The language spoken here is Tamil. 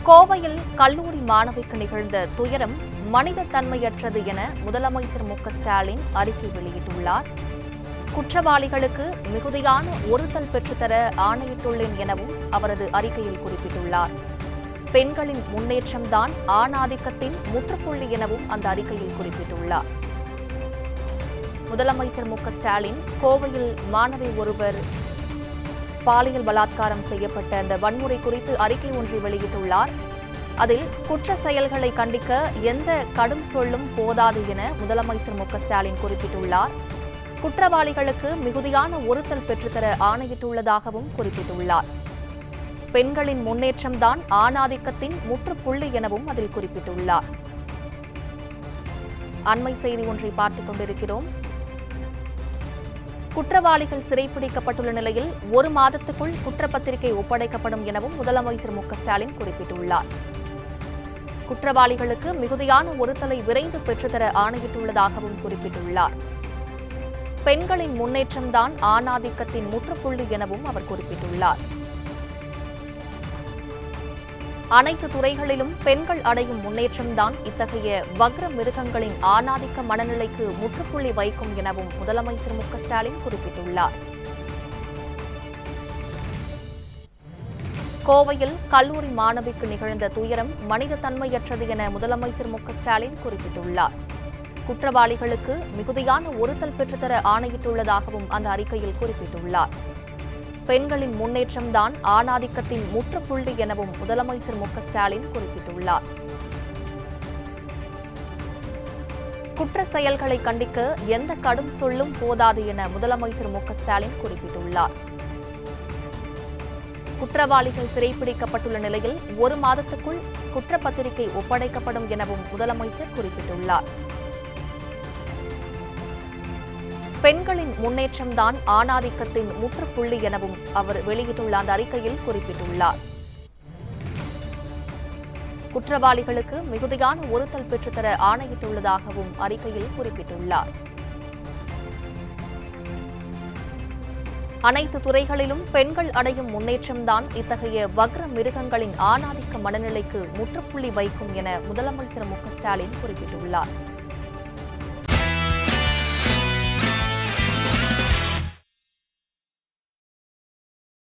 கோவையில் கல்லூரி மாணவிக்கு நிகழ்ந்த துயரம் மனித தன்மையற்றது என முதலமைச்சர் மு.க.ஸ்டாலின் அறிக்கை வெளியிட்டுள்ளார். குற்றவாளிகளுக்கு மிகுதியான ஒருத்தல் பெற்றுத்தர ஆணையிட்டுள்ளேன் எனவும் அவரது அறிக்கையில் குறிப்பிட்டுள்ளார். பெண்களின் முன்னேற்றம்தான் ஆணாதிக்கத்தின் முற்றுப்புள்ளி எனவும் அந்த அறிக்கையில் குறிப்பிட்டுள்ளார். முதலமைச்சர் மு.க.ஸ்டாலின் கோவையில் மாணவி ஒருவர் பாலியல் பலாத்காரம் செய்யப்பட்ட அந்த வன்முறை குறித்து அறிக்கை ஒன்றை வெளியிட்டுள்ளார். அதில் குற்ற செயல்களை கண்டிக்க எந்த கடும் சொல்லும் போதாது என முதலமைச்சர் மு.க.ஸ்டாலின் குறிப்பிட்டுள்ளார். குற்றவாளிகளுக்கு மிகுதியான ஒருத்தல் பெற்றுத்தர ஆணையிட்டுள்ளதாகவும் குறிப்பிட்டுள்ளார். பெண்களின் முன்னேற்றம்தான் ஆணாதிக்கத்தின் முற்றுப்புள்ளி எனவும் அதில் குறிப்பிட்டுள்ளார். அண்மை செய்தி ஒன்றை பார்த்துக் கொண்டிருக்கிறோம். குற்றவாளிகள் சிறைப்பிடிக்கப்பட்டுள்ள நிலையில் 1 மாதத்துக்குள் குற்றப்பத்திரிகை ஒப்படைக்கப்படும் எனவும் முதலமைச்சர் மு.க.ஸ்டாலின் குறிப்பிட்டுள்ளார். குற்றவாளிகளுக்கு மிகுதியான ஒருத்தலை விரைந்து பெற்றுத்தர ஆணையிட்டுள்ளதாகவும் குறிப்பிட்டுள்ளார். பெண்களின் முன்னேற்றம்தான் ஆணாதிக்கத்தின் முற்றுப்புள்ளி எனவும் அவர் குறிப்பிட்டுள்ளார். அனைத்து துறைகளிலும் பெண்கள் அடையும் முன்னேற்றம்தான் இத்தகைய வக்ர மிருகங்களின் ஆணாதிக்க மனநிலைக்கு முற்றுப்புள்ளி வைக்கும் எனவும் முதலமைச்சர் மு.க.ஸ்டாலின் குறிப்பிட்டுள்ளார். கோவையில் கல்லூரி மாணவிக்கு நிகழ்ந்த துயரம் மனித தன்மையற்றது என முதலமைச்சர் மு.க.ஸ்டாலின் குறிப்பிட்டுள்ளார். குற்றவாளிகளுக்கு மிகுதியான ஒருத்தல் பெற்றுத்தர ஆணையிட்டுள்ளதாகவும் அந்த அறிக்கையில் குறிப்பிட்டுள்ளார். பெண்களின் முன்னேற்றம்தான் ஆணாதிக்கத்தின் முற்றுப்புள்ளி எனவும் முதலமைச்சர் மு.க.ஸ்டாலின் குறிப்பிட்டுள்ளார். குற்ற செயல்களை கண்டிக்க எந்த கடும் சொல்லும் போதாது என முதலமைச்சர் மு.க.ஸ்டாலின் குறிப்பிட்டுள்ளார். குற்றவாளிகள் சிறைப்பிடிக்கப்பட்டுள்ள நிலையில் 1 மாதத்துக்குள் குற்றப்பத்திரிகை ஒப்படைக்கப்படும் எனவும் முதலமைச்சர் குறிப்பிட்டுள்ளார். பெண்களின் முன்னேற்றம்தான் ஆணாதிக்கத்தின் முற்றுப்புள்ளி எனவும் அவர் வெளியிட்டுள்ள அந்த அறிக்கையில் குறிப்பிட்டுள்ளார். குற்றவாளிகளுக்கு மிகுதியான ஒருத்தல் பெற்றுத்தர ஆணையிட்டுள்ளதாகவும் அறிக்கையில் குறிப்பிட்டுள்ளார். அனைத்து துறைகளிலும் பெண்கள் அடையும் முன்னேற்றம்தான் இத்தகைய வக்ர மிருகங்களின் ஆணாதிக்க மனநிலைக்கு முற்றுப்புள்ளி வைக்கும் என முதலமைச்சர் மு.க.ஸ்டாலின் குறிப்பிட்டுள்ளார்.